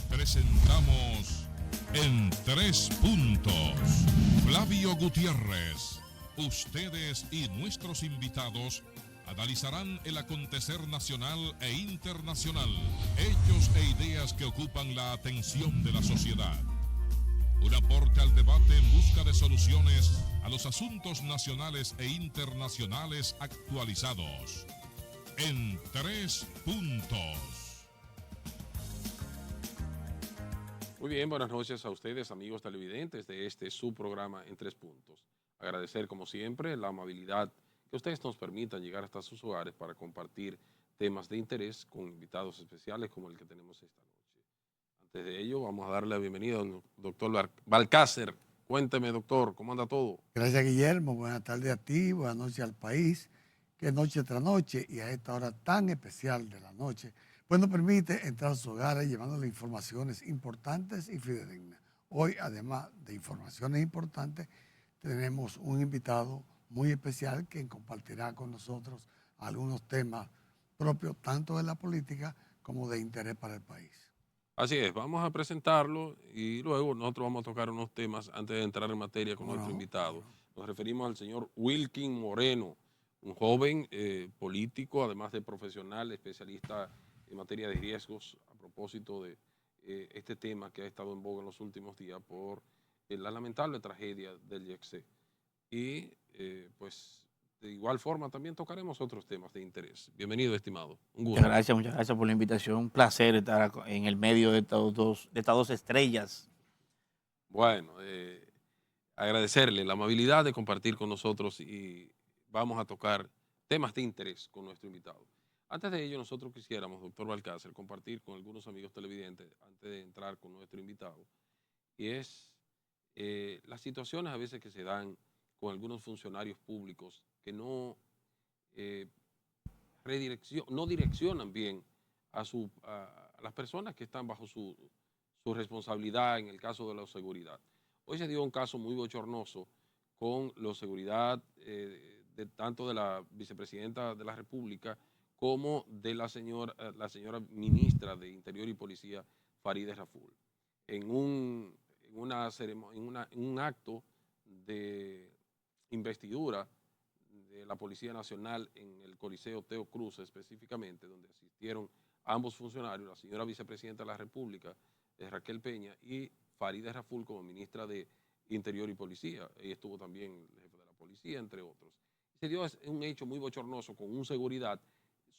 Presentamos En Tres Puntos. Flavio Gutiérrez. Ustedes y nuestros invitados analizarán el acontecer nacional e internacional, hechos e ideas que ocupan la atención de la sociedad. Un aporte al debate en busca de soluciones a los asuntos nacionales e internacionales actualizados. En Tres Puntos. Muy bien, buenas noches a ustedes, amigos televidentes de este su programa En Tres Puntos. Agradecer, como siempre, la amabilidad que ustedes nos permitan llegar hasta sus hogares para compartir temas de interés con invitados especiales como el que tenemos esta noche. Antes de ello, vamos a darle la bienvenida al doctor Balcácer. Cuénteme, doctor, ¿cómo anda todo? Gracias, Guillermo. Buenas tardes a ti, buenas noches al país, que noche tras noche y a esta hora tan especial de la noche, pues nos permite entrar a sus hogares llevándole informaciones importantes y fidedignas. Hoy, además de informaciones importantes, tenemos un invitado muy especial que compartirá con nosotros algunos temas propios tanto de la política como de interés para el país. Así es, vamos a presentarlo y luego nosotros vamos a tocar unos temas antes de entrar en materia con nuestro invitado. Nos referimos al señor Wilkin Moreno, un joven político, además de profesional, especialista en materia de riesgos, a propósito de este tema que ha estado en boga en los últimos días por la lamentable tragedia del YECC. Y pues de igual forma también tocaremos otros temas de interés. Bienvenido, estimado. Un gusto. Muchas gracias por la invitación. Un placer estar en el medio de estas dos estrellas. Bueno, agradecerle la amabilidad de compartir con nosotros y vamos a tocar temas de interés con nuestro invitado. Antes de ello, nosotros quisiéramos, doctor Balcácer, compartir con algunos amigos televidentes, antes de entrar con nuestro invitado, y es las situaciones a veces que se dan con algunos funcionarios públicos que no direccionan bien a las personas que están bajo su responsabilidad en el caso de la seguridad. Hoy se dio un caso muy bochornoso con la seguridad tanto de la vicepresidenta de la República como de la señora ministra de Interior y Policía, Farideh Raful, en un acto de investidura de la Policía Nacional en el Coliseo Teo Cruz específicamente, donde asistieron ambos funcionarios, la señora vicepresidenta de la República, Raquel Peña, y Farideh Raful como ministra de Interior y Policía. Ella estuvo también el jefe de la policía, entre otros. Se dio un hecho muy bochornoso con un seguridad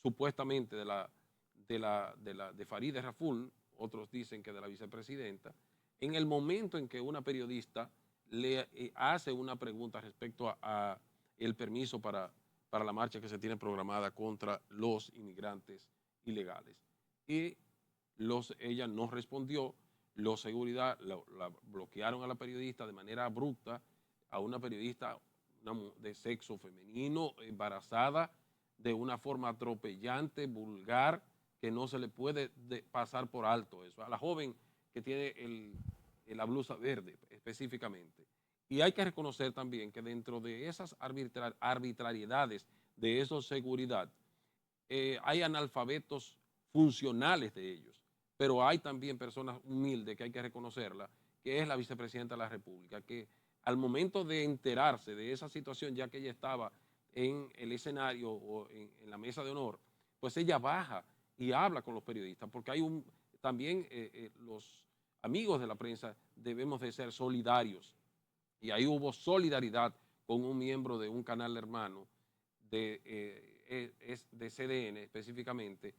supuestamente de Farideh Raful, otros dicen que de la vicepresidenta, en el momento en que una periodista le hace una pregunta respecto a el permiso para la marcha que se tiene programada contra los inmigrantes ilegales. Y ella no respondió, los seguridad la bloquearon a la periodista de manera abrupta, a una periodista de sexo femenino, embarazada, de una forma atropellante, vulgar, que no se le puede pasar por alto eso. A la joven que tiene la blusa verde específicamente. Y hay que reconocer también que dentro de esas arbitrariedades de esos seguridad, hay analfabetos funcionales de ellos, pero hay también personas humildes que hay que reconocerla, que es la vicepresidenta de la República, que al momento de enterarse de esa situación, ya que ella estaba en el escenario o en la mesa de honor, pues ella baja y habla con los periodistas, porque hay también los amigos de la prensa debemos de ser solidarios, y ahí hubo solidaridad con un miembro de un canal hermano de CDN específicamente,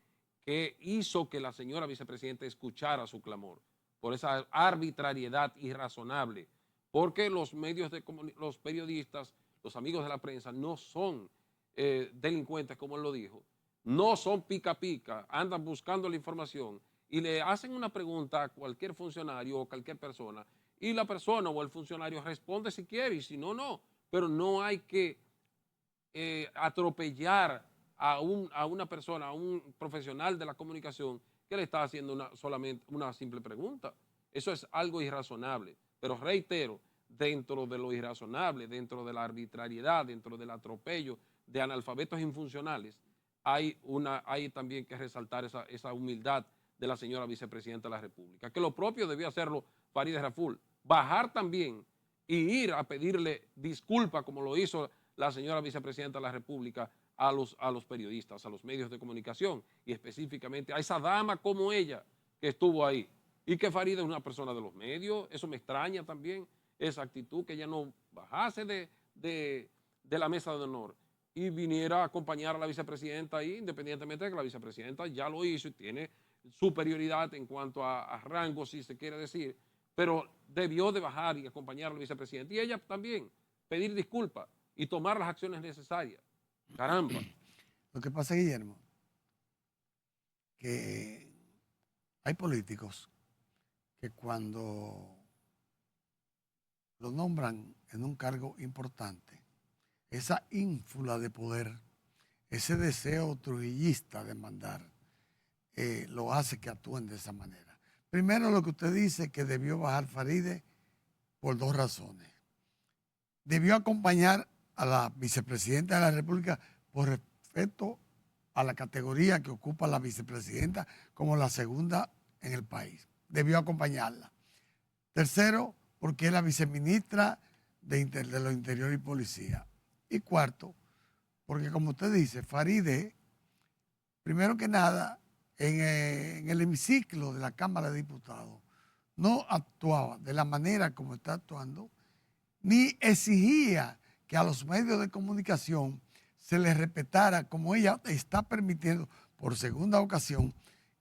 que hizo que la señora vicepresidenta escuchara su clamor por esa arbitrariedad irrazonable, porque los los periodistas, los amigos de la prensa no son delincuentes, como él lo dijo, no son pica pica, andan buscando la información y le hacen una pregunta a cualquier funcionario o cualquier persona y la persona o el funcionario responde si quiere y si no, no, pero no hay que atropellar a una persona, a un profesional de la comunicación que le está haciendo solamente una simple pregunta. Eso es algo irrazonable, pero reitero, dentro de lo irrazonable, dentro de la arbitrariedad, dentro del atropello de analfabetos infuncionales, hay también que resaltar esa humildad de la señora vicepresidenta de la República. Que lo propio debió hacerlo Farideh Raful, bajar también y ir a pedirle disculpas, como lo hizo la señora vicepresidenta de la República, a los periodistas, a los medios de comunicación, y específicamente a esa dama como ella que estuvo ahí. Y que Farideh es una persona de los medios, eso me extraña también, esa actitud, que ella no bajase de la mesa de honor y viniera a acompañar a la vicepresidenta ahí, independientemente de que la vicepresidenta ya lo hizo y tiene superioridad en cuanto a rango, si se quiere decir, pero debió de bajar y acompañar a la vicepresidenta. Y ella también pedir disculpas y tomar las acciones necesarias. Caramba. Lo que pasa, Guillermo, que hay políticos que cuando lo nombran en un cargo importante, esa ínfula de poder, ese deseo trujillista de mandar, lo hace que actúen de esa manera. Primero, lo que usted dice, que debió bajar Farideh por dos razones. Debió acompañar a la vicepresidenta de la República por respeto a la categoría que ocupa la vicepresidenta como la segunda en el país. Debió acompañarla. Tercero, porque es la viceministra de lo Interior y Policía. Y cuarto, porque como usted dice, Farideh, primero que nada, en el hemiciclo de la Cámara de Diputados, no actuaba de la manera como está actuando, ni exigía que a los medios de comunicación se les respetara, como ella está permitiendo por segunda ocasión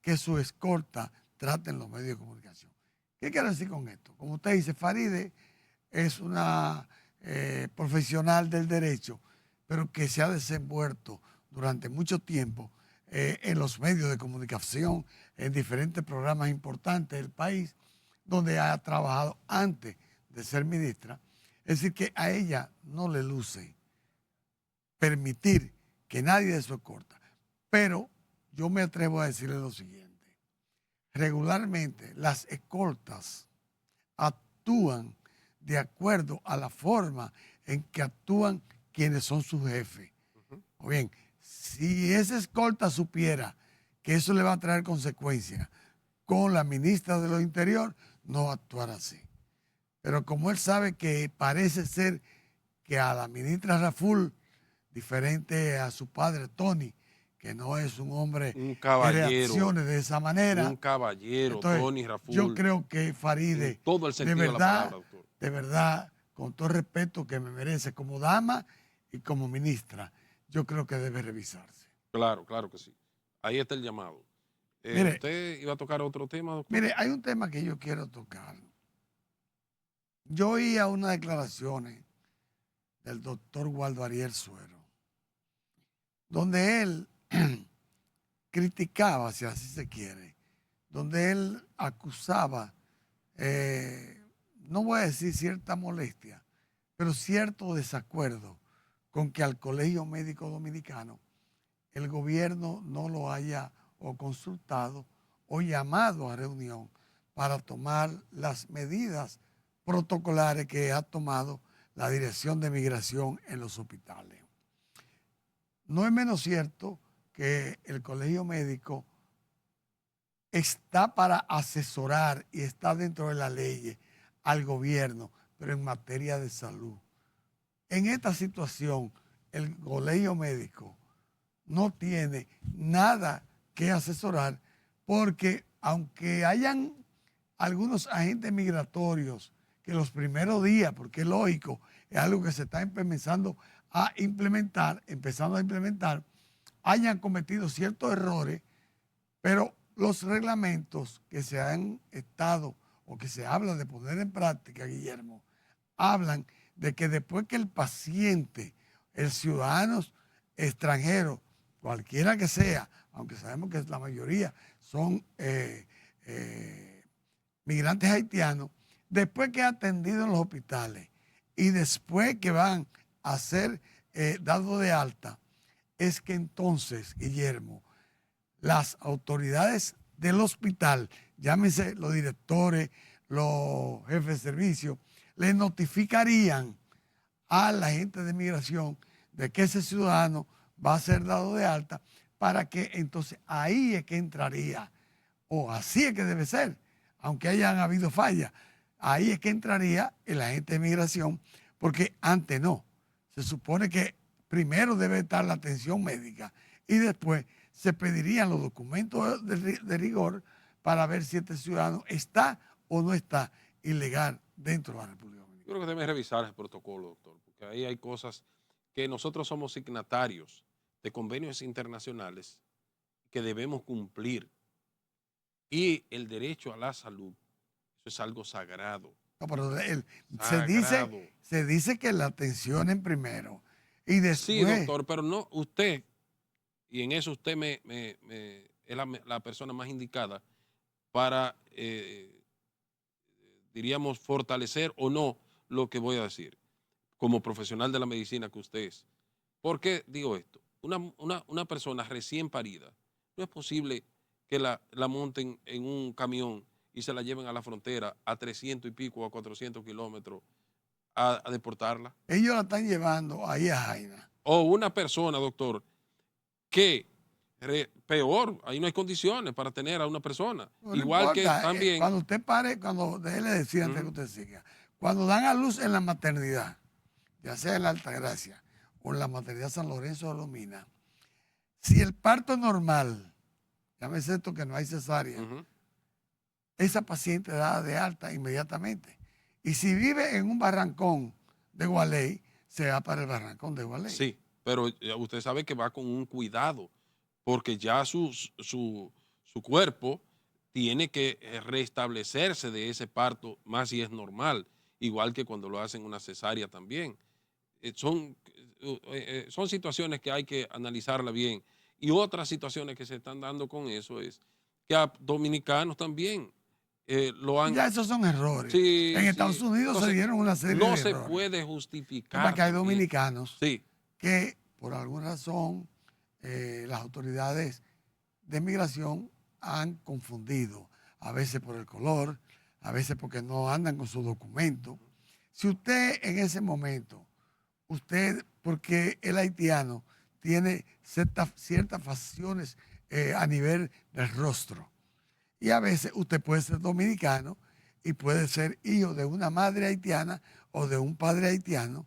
que su escolta traten los medios de comunicación. ¿Qué quiero decir con esto? Como usted dice, Farideh es una profesional del derecho, pero que se ha desenvuelto durante mucho tiempo en los medios de comunicación, en diferentes programas importantes del país, donde ha trabajado antes de ser ministra. Es decir, que a ella no le luce permitir que nadie de su escolta. Pero yo me atrevo a decirle lo siguiente. Regularmente las escoltas actúan de acuerdo a la forma en que actúan quienes son sus jefes. O bien, si esa escolta supiera que eso le va a traer consecuencias con la ministra de lo Interior, no va a actuar así. Pero como él sabe que parece ser que a la ministra Raful, diferente a su padre Tony, que no es un hombre que reaccione de esa manera. Un caballero, entonces, Tony Raful. Yo creo que Farideh, todo el sentido de la palabra, doctor. De verdad, con todo el respeto que me merece como dama y como ministra, yo creo que debe revisarse. Claro, claro que sí. Ahí está el llamado. Mire, ¿Usted iba a tocar otro tema, doctor? Mire, hay un tema que yo quiero tocar. Yo oía unas declaraciones del doctor Waldo Ariel Suero, donde él criticaba, si así se quiere, donde él acusaba, no voy a decir cierta molestia, pero cierto desacuerdo con que al Colegio Médico Dominicano el gobierno no lo haya o consultado o llamado a reunión para tomar las medidas protocolares que ha tomado la Dirección de Migración en los hospitales. No es menos cierto que el Colegio Médico está para asesorar y está dentro de la ley al gobierno, pero en materia de salud. En esta situación, el Colegio Médico no tiene nada que asesorar porque aunque hayan algunos agentes migratorios que los primeros días, porque es lógico, es algo que se está empezando a implementar, hayan cometido ciertos errores, pero los reglamentos que se han estado o que se habla de poner en práctica, Guillermo, hablan de que después que el paciente, el ciudadano extranjero, cualquiera que sea, aunque sabemos que la mayoría son migrantes haitianos, después que ha atendido en los hospitales y después que van a ser dados de alta, es que entonces, Guillermo, las autoridades del hospital, llámense los directores, los jefes de servicio, le notificarían a la gente de migración de que ese ciudadano va a ser dado de alta para que entonces ahí es que entraría o así es que debe ser, aunque hayan habido fallas. Ahí es que entraría el agente de migración, porque antes no. Se supone que primero debe estar la atención médica y después se pedirían los documentos de rigor para ver si este ciudadano está o no está ilegal dentro de la República Dominicana. Yo creo que debe revisar el protocolo, doctor, porque ahí hay cosas que nosotros somos signatarios de convenios internacionales que debemos cumplir. Y el derecho a la salud, eso es algo sagrado. No, pero Sagrado. se dice que la atención en primero y después. Sí, doctor, pero no usted, y en eso usted es la persona más indicada para, diríamos, fortalecer o no lo que voy a decir, como profesional de la medicina que usted es. ¿Por qué digo esto? Una persona recién parida, no es posible que la monten en un camión y se la lleven a la frontera a 300 y pico o a 400 kilómetros a deportarla. Ellos la están llevando ahí a Jaina. O una persona, doctor, que peor, ahí no hay condiciones para tener a una persona. No Igual importa, que también. cuando usted pare, déjele decir antes que usted siga, cuando dan a luz en la maternidad, ya sea en la Altagracia o en la maternidad San Lorenzo de los Minas, si el parto es normal, llámese esto que no hay cesárea, esa paciente da de alta inmediatamente. Y si vive en un barrancón de Gualey, se va para el barrancón de Gualey. Sí, pero usted sabe que va con un cuidado, porque ya su cuerpo tiene que restablecerse de ese parto, más si es normal, igual que cuando lo hacen una cesárea también. Son situaciones que hay que analizarla bien. Y otras situaciones que se están dando con eso es que a dominicanos también lo han... Ya esos son errores. Sí, en Estados Unidos entonces, se dieron una serie de errores. No se puede justificar. Porque hay dominicanos sí, que por alguna razón las autoridades de migración han confundido, a veces por el color, a veces porque no andan con su documento. Si usted en ese momento, porque el haitiano tiene ciertas facciones a nivel del rostro, y a veces usted puede ser dominicano y puede ser hijo de una madre haitiana o de un padre haitiano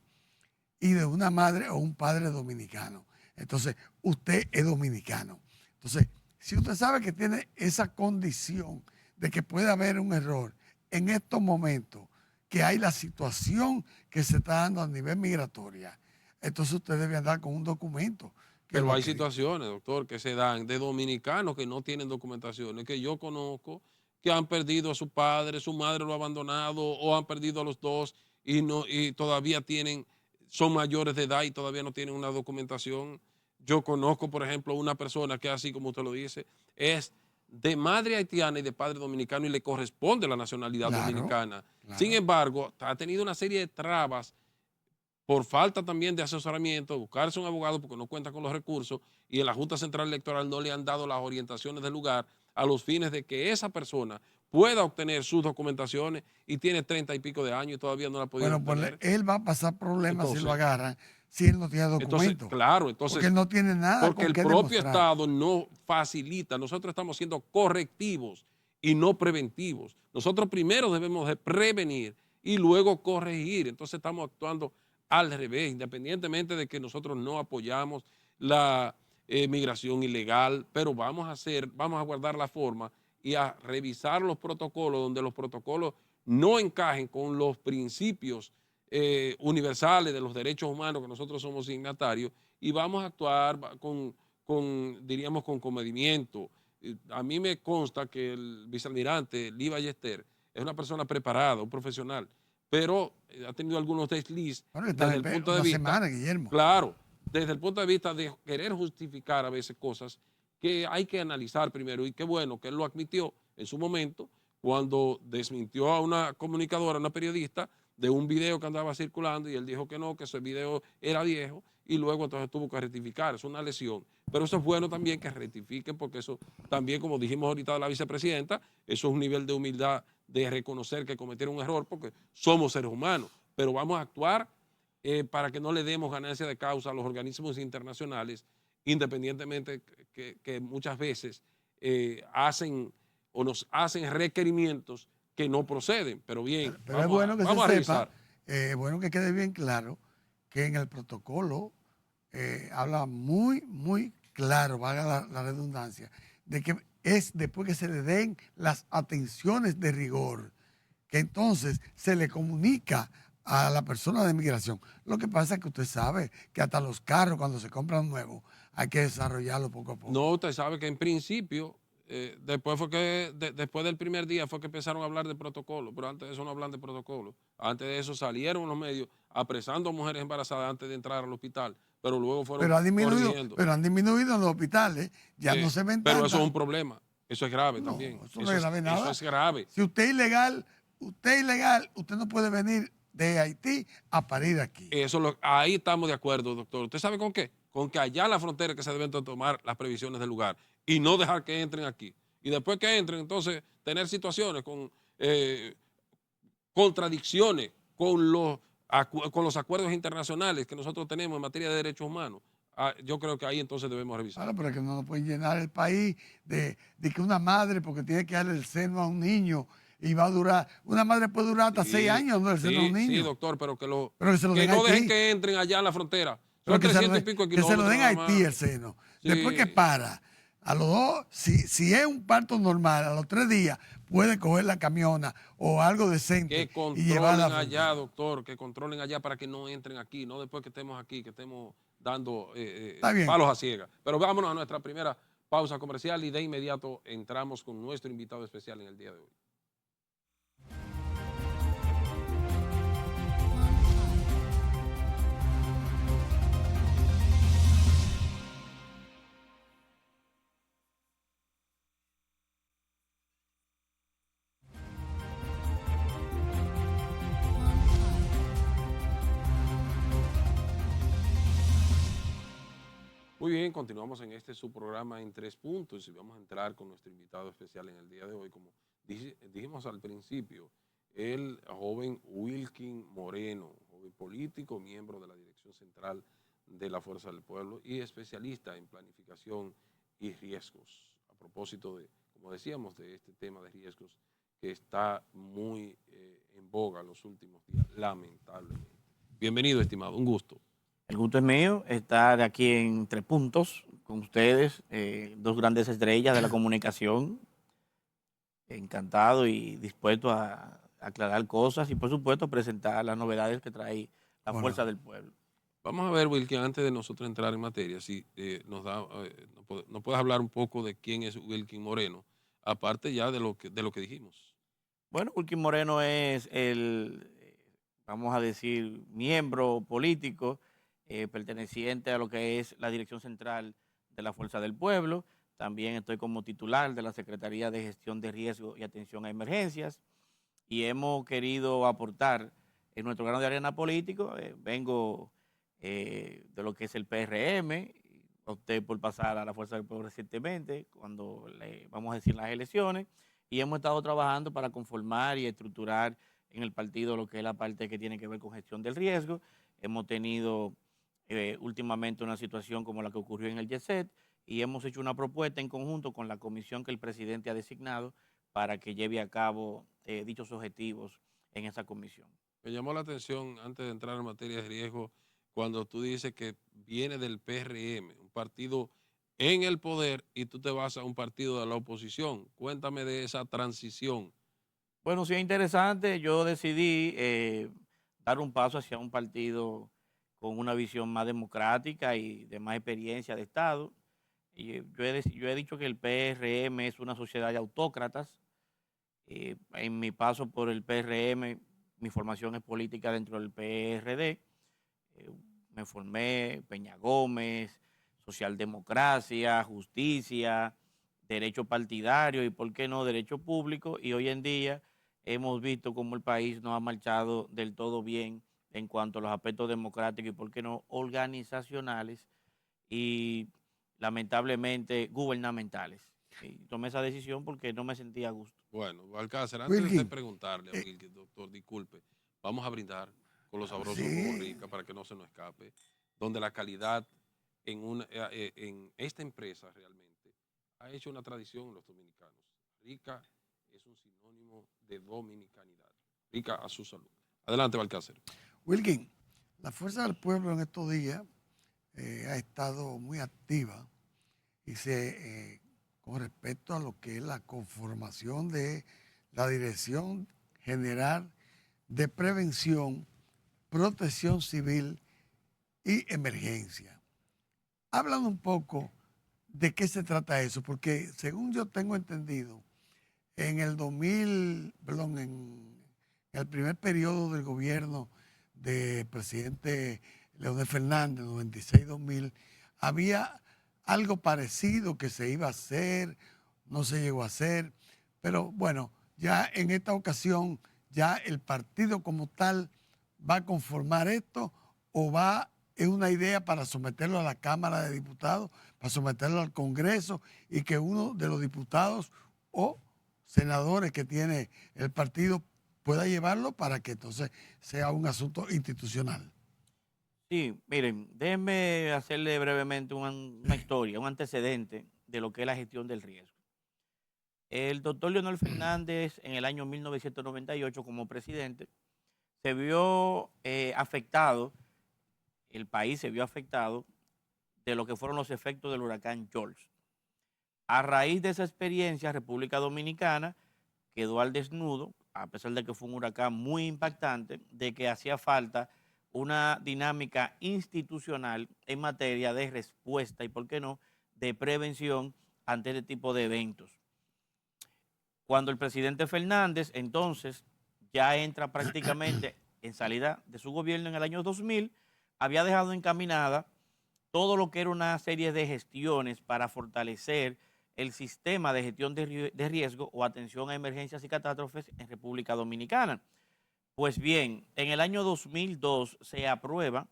y de una madre o un padre dominicano. Entonces, usted es dominicano. Entonces, si usted sabe que tiene esa condición de que puede haber un error en estos momentos, que hay la situación que se está dando a nivel migratoria, entonces usted debe andar con un documento. Pero hay situaciones, doctor, que se dan de dominicanos que no tienen documentaciones, que yo conozco, que han perdido a su padre, su madre lo ha abandonado, o han perdido a los dos y todavía son mayores de edad y todavía no tienen una documentación. Yo conozco, por ejemplo, una persona que, así como usted lo dice, es de madre haitiana y de padre dominicano y le corresponde la nacionalidad dominicana. Claro. Sin embargo, ha tenido una serie de trabas por falta también de asesoramiento, buscarse un abogado porque no cuenta con los recursos y en la Junta Central Electoral no le han dado las orientaciones del lugar a los fines de que esa persona pueda obtener sus documentaciones y tiene 30 y pico de años y todavía no la ha podido obtener. Pues él va a pasar problemas si lo agarran, si él no tiene documento. Porque él no tiene nada porque el propio Estado no facilita. Nosotros estamos siendo correctivos y no preventivos. Nosotros primero debemos de prevenir y luego corregir. Entonces estamos actuando al revés, independientemente de que nosotros no apoyamos la migración ilegal, pero vamos a guardar la forma y a revisar los protocolos donde los protocolos no encajen con los principios universales de los derechos humanos que nosotros somos signatarios y vamos a actuar diríamos, con comedimiento. A mí me consta que el vicealmirante Lee Ballester es una persona preparada, un profesional, pero ha tenido algunos desliz desde el punto de vista, Guillermo. Claro, desde el punto de vista de querer justificar a veces cosas que hay que analizar primero, y qué bueno que él lo admitió en su momento cuando desmintió a una comunicadora, una periodista, de un video que andaba circulando y él dijo que no, que ese video era viejo y luego entonces tuvo que rectificar. Es una lesión. Pero eso es bueno también que rectifiquen porque eso también, como dijimos ahorita de la vicepresidenta, eso es un nivel de humildad de reconocer que cometieron un error porque somos seres humanos. Pero vamos a actuar para que no le demos ganancia de causa a los organismos internacionales, independientemente que muchas veces hacen o nos hacen requerimientos que no proceden. Pero bien, Pero es bueno que vamos a se revisar. sepa, es bueno que quede bien claro que en el protocolo habla muy claro, valga la redundancia, de que es después que se le den las atenciones de rigor, que entonces se le comunica a la persona de migración. Lo que pasa es que usted sabe que hasta los carros cuando se compran nuevos hay que desarrollarlo poco a poco. No, usted sabe que en principio, después del primer día fue que empezaron a hablar de protocolo, pero antes de eso no hablan de protocolo. Antes de eso salieron los medios apresando a mujeres embarazadas antes de entrar al hospital, pero luego fueron corrigiendo. Pero han disminuido en los hospitales, ya no se ven Pero tantas. eso es un problema, eso es grave No, también. eso no es grave nada. Eso es grave. Si usted es ilegal, usted no puede venir de Haití a parir aquí. Ahí estamos de acuerdo, doctor. ¿Usted sabe con qué? Con que allá en la frontera que se deben tomar las previsiones del lugar y no dejar que entren aquí. Y después que entren, entonces, tener situaciones con contradicciones con los acuerdos internacionales que nosotros tenemos en materia de derechos humanos. Yo creo que ahí entonces debemos revisar. Claro, pero es que no nos pueden llenar el país de que una madre, porque tiene que darle el seno a un niño, y va a durar, una madre puede durar hasta 6 años, ¿no? El seno a un niño. Sí, doctor, pero que se lo que den no a dejen Haití. que entren allá en la frontera. Pero Son que 300 y pico de kilómetros. se lo den a nada Haití más. el seno. Sí. Después que para, a los 2, si es un parto normal, a los 3 días puede coger la camiona o algo decente Que y llevarla controlen allá, doctor, que controlen allá para que no entren aquí, no después que estemos aquí, que estemos dando palos a ciegas. Pero vámonos a nuestra primera pausa comercial y de inmediato entramos con nuestro invitado especial en el día de hoy. Muy bien, continuamos en este su programa en 3 puntos y vamos a entrar con nuestro invitado especial en el día de hoy. Como dijimos al principio, el joven Wilkin Moreno, joven político, miembro de la Dirección Central de la Fuerza del Pueblo y especialista en planificación y riesgos. A propósito de, como decíamos, de este tema de riesgos que está muy en boga en los últimos días, lamentablemente. Bienvenido, estimado, un gusto. El gusto es mío estar aquí en 3 puntos con ustedes, 2 grandes estrellas de la comunicación. Encantado y dispuesto a aclarar cosas y, por supuesto, presentar las novedades que trae la Fuerza del Pueblo. Vamos a ver, Wilkin, antes de nosotros entrar en materia, si nos puedes hablar un poco de quién es Wilkin Moreno, aparte ya de lo que dijimos. Bueno, Wilkin Moreno es vamos a decir, miembro político perteneciente a lo que es la Dirección Central de la Fuerza del Pueblo. También estoy como titular de la Secretaría de Gestión de Riesgo y Atención a Emergencias y hemos querido aportar en nuestro grano de arena político. Vengo de lo que es el PRM, opté por pasar a la Fuerza del Pueblo recientemente, cuando vamos a decir las elecciones, y hemos estado trabajando para conformar y estructurar en el partido lo que es la parte que tiene que ver con gestión del riesgo. Hemos tenido últimamente una situación como la que ocurrió en el YESET y hemos hecho una propuesta en conjunto con la comisión que el presidente ha designado para que lleve a cabo dichos objetivos en esa comisión. Me llamó la atención, antes de entrar en materia de riesgo, cuando tú dices que viene del PRM, un partido en el poder, y tú te vas a un partido de la oposición. Cuéntame de esa transición. Bueno, sí es interesante. Yo decidí dar un paso hacia un partido con una visión más democrática y de más experiencia de Estado. Y yo he dicho que el PRM es una sociedad de autócratas. En mi paso por el PRM, mi formación es política dentro del PRD. Me formé Peña Gómez, socialdemocracia, justicia, derecho partidario y, ¿por qué no, derecho público? Y hoy en día hemos visto cómo el país no ha marchado del todo bien en cuanto a los aspectos democráticos y, ¿por qué no, organizacionales y lamentablemente gubernamentales? Y tomé esa decisión porque no me sentía a gusto. Bueno, Alcácer, antes de preguntarle a Wilkin, doctor, disculpe, vamos a brindar con los sabrosos Jugo Rica para que no se nos escape, donde la calidad en esta empresa realmente ha hecho una tradición en los dominicanos. Rica es un sinónimo de dominicanidad. Rica a su salud. Adelante, Balcácer. Wilkin, la Fuerza del Pueblo en estos días ha estado muy activa y con respecto a lo que es la conformación de la Dirección General de Prevención, Protección Civil y Emergencia. Hablan un poco de qué se trata eso, porque según yo tengo entendido, en el en el primer periodo del gobierno del presidente Leonel Fernández, 96-2000, había algo parecido que se iba a hacer, no se llegó a hacer, pero bueno, ya en esta ocasión ya el partido como tal va a conformar esto o es una idea para someterlo a la Cámara de Diputados, para someterlo al Congreso y que uno de los diputados o senadores que tiene el partido pueda llevarlo para que entonces sea un asunto institucional. Sí, miren, déjenme hacerle brevemente una historia, un antecedente de lo que es la gestión del riesgo. El doctor Leonel Fernández en el año 1998 como presidente se vio afectado, el país se vio afectado de lo que fueron los efectos del huracán George. A raíz de esa experiencia, República Dominicana quedó al desnudo, a pesar de que fue un huracán muy impactante, de que hacía falta una dinámica institucional en materia de respuesta y, ¿por qué no?, de prevención ante este tipo de eventos. Cuando el presidente Fernández, entonces, ya entra prácticamente en salida de su gobierno en el año 2000, había dejado encaminada todo lo que era una serie de gestiones para fortalecer el sistema de gestión de riesgo o atención a emergencias y catástrofes en República Dominicana. Pues bien, en el año 2002 se aprueba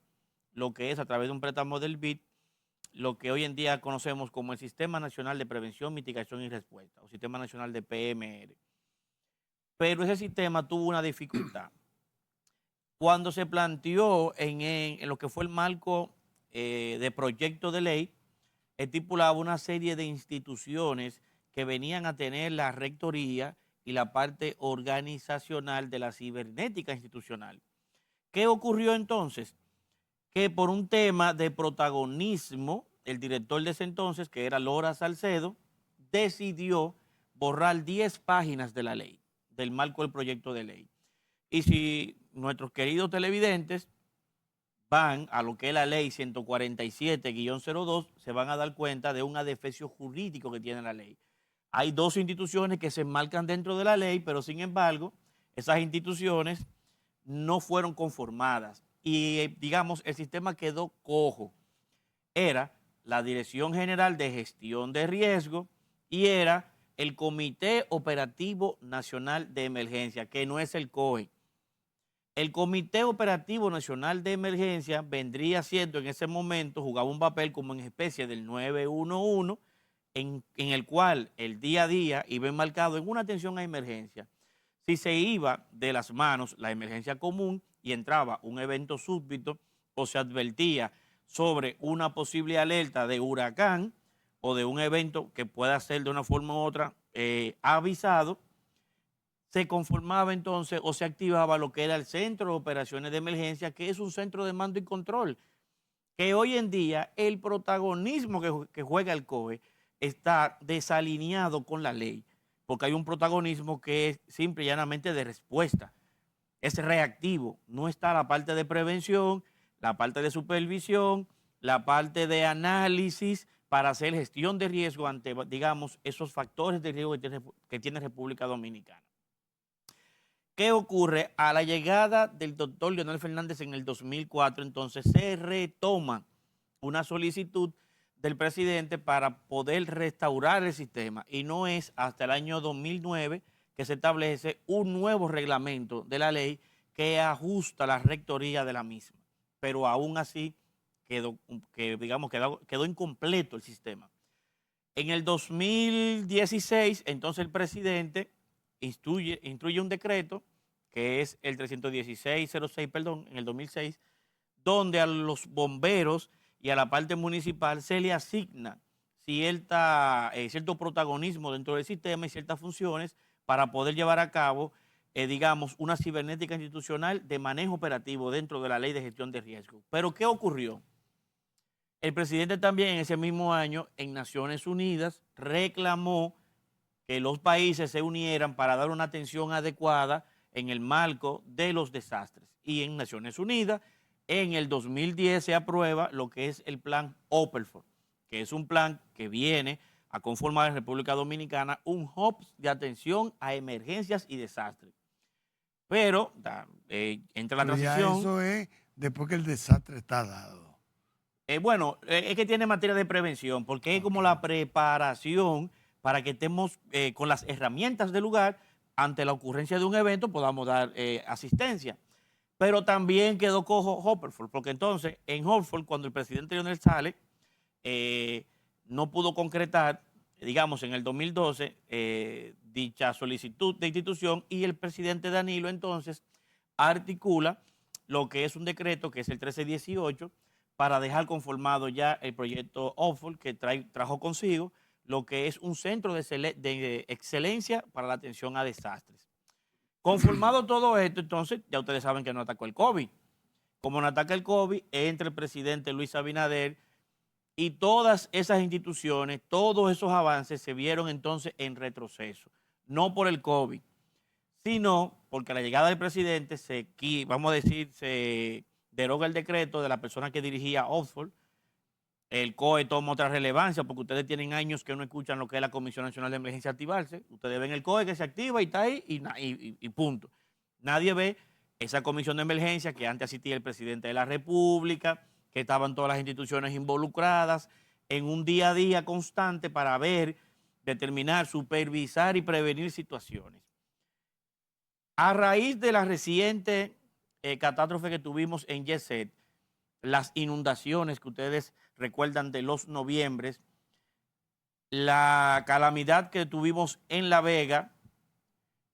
lo que es a través de un préstamo del BID, lo que hoy en día conocemos como el Sistema Nacional de Prevención, Mitigación y Respuesta, o Sistema Nacional de PMR. Pero ese sistema tuvo una dificultad. Cuando se planteó en lo que fue el marco de proyecto de ley, estipulaba una serie de instituciones que venían a tener la rectoría y la parte organizacional de la cibernética institucional. ¿Qué ocurrió entonces? Que por un tema de protagonismo, el director de ese entonces, que era Lora Salcedo, decidió borrar 10 páginas de la ley, del marco del proyecto de ley. Y si nuestros queridos televidentes van a lo que es la ley 147-02, se van a dar cuenta de un adefesio jurídico que tiene la ley. Hay dos instituciones que se enmarcan dentro de la ley, pero sin embargo, esas instituciones no fueron conformadas y, digamos, el sistema quedó cojo. Era la Dirección General de Gestión de Riesgo y era el Comité Operativo Nacional de Emergencia, que no es el COE. El Comité Operativo Nacional de Emergencia vendría siendo en ese momento, jugaba un papel como en especie del 911, en el cual el día a día iba enmarcado en una atención a emergencia. Si se iba de las manos la emergencia común y entraba un evento súbito o se advertía sobre una posible alerta de huracán o de un evento que pueda ser de una forma u otra avisado, se conformaba entonces o se activaba lo que era el Centro de Operaciones de Emergencia, que es un centro de mando y control, que hoy en día el protagonismo que juega el COE está desalineado con la ley, porque hay un protagonismo que es simple y llanamente de respuesta, es reactivo, no está la parte de prevención, la parte de supervisión, la parte de análisis para hacer gestión de riesgo ante, digamos, esos factores de riesgo que tiene República Dominicana. ¿Qué ocurre? A la llegada del doctor Leonel Fernández en el 2004, entonces se retoma una solicitud del presidente para poder restaurar el sistema y no es hasta el año 2009 que se establece un nuevo reglamento de la ley que ajusta la rectoría de la misma, pero aún así quedó incompleto el sistema. En el 2016, entonces el presidente instruye un decreto, que es el 316-06, en el 2006, donde a los bomberos y a la parte municipal se le asigna cierto protagonismo dentro del sistema y ciertas funciones para poder llevar a cabo, digamos, una cibernética institucional de manejo operativo dentro de la Ley de Gestión de Riesgo. Pero ¿qué ocurrió? El presidente también en ese mismo año en Naciones Unidas reclamó que los países se unieran para dar una atención adecuada en el marco de los desastres. Y en Naciones Unidas, en el 2010 se aprueba lo que es el plan Operfor, que es un plan que viene a conformar en República Dominicana un hub de atención a emergencias y desastres. Pero entra la transición. Ya eso es después que el desastre está dado. Es que tiene materia de prevención, porque es como la preparación para que estemos con las herramientas del lugar ante la ocurrencia de un evento, podamos dar asistencia. Pero también quedó cojo Hopperford, porque entonces en Hopperford, cuando el presidente Leonel sale, no pudo concretar, digamos, en el 2012, dicha solicitud de institución, y el presidente Danilo entonces articula lo que es un decreto, que es el 1318, para dejar conformado ya el proyecto Hopperford, que trajo consigo lo que es un centro de excelencia para la atención a desastres. Conformado todo esto, entonces, ya ustedes saben que no atacó el COVID. Como no ataca el COVID, entra el presidente Luis Abinader y todas esas instituciones, todos esos avances se vieron entonces en retroceso. No por el COVID, sino porque a la llegada del presidente se deroga el decreto de la persona que dirigía Oxford. El COE toma otra relevancia porque ustedes tienen años que no escuchan lo que es la Comisión Nacional de Emergencia activarse. Ustedes ven el COE que se activa y está ahí y punto. Nadie ve esa comisión de emergencia que antes asistía el presidente de la República, que estaban todas las instituciones involucradas en un día a día constante para ver, determinar, supervisar y prevenir situaciones. A raíz de la reciente catástrofe que tuvimos en Yeset, las inundaciones que ustedes recuerdan de los noviembres, la calamidad que tuvimos en La Vega,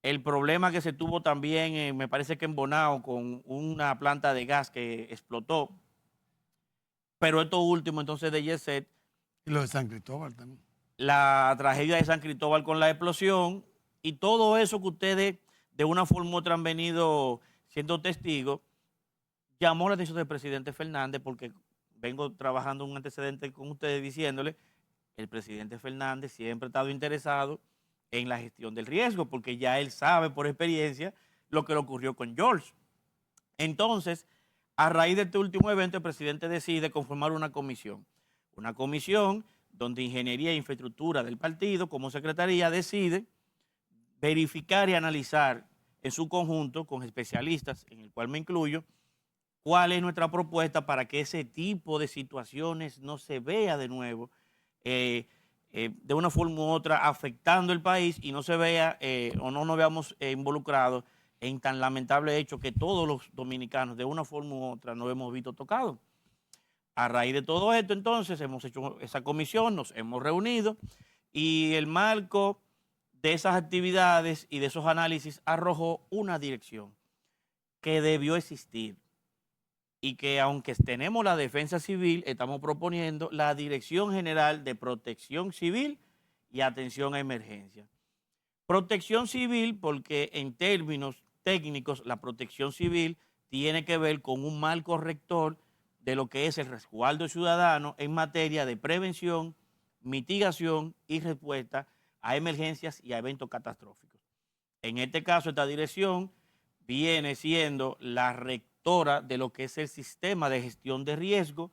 el problema que se tuvo también, me parece que en Bonao, con una planta de gas que explotó, pero esto último entonces de Yeset. Y lo de San Cristóbal también. La tragedia de San Cristóbal con la explosión y todo eso que ustedes de una forma u otra han venido siendo testigos, llamó la atención del presidente Fernández, porque vengo trabajando un antecedente con ustedes diciéndole, el presidente Fernández siempre ha estado interesado en la gestión del riesgo, porque ya él sabe por experiencia lo que le ocurrió con George. Entonces, a raíz de este último evento, el presidente decide conformar una comisión donde Ingeniería e Infraestructura del partido, como secretaría, decide verificar y analizar en su conjunto, con especialistas, en el cual me incluyo, cuál es nuestra propuesta para que ese tipo de situaciones no se vea de nuevo, de una forma u otra afectando el país y no se vea o no nos veamos involucrados en tan lamentable hecho que todos los dominicanos de una forma u otra nos hemos visto tocados. A raíz de todo esto, entonces, hemos hecho esa comisión, nos hemos reunido y el marco de esas actividades y de esos análisis arrojó una dirección que debió existir y que, aunque tenemos la defensa civil, estamos proponiendo la Dirección General de Protección Civil y Atención a Emergencia. Protección civil porque en términos técnicos la protección civil tiene que ver con un marco rector de lo que es el resguardo ciudadano en materia de prevención, mitigación y respuesta a emergencias y a eventos catastróficos. En este caso, esta dirección viene siendo la rectora de lo que es el sistema de gestión de riesgo,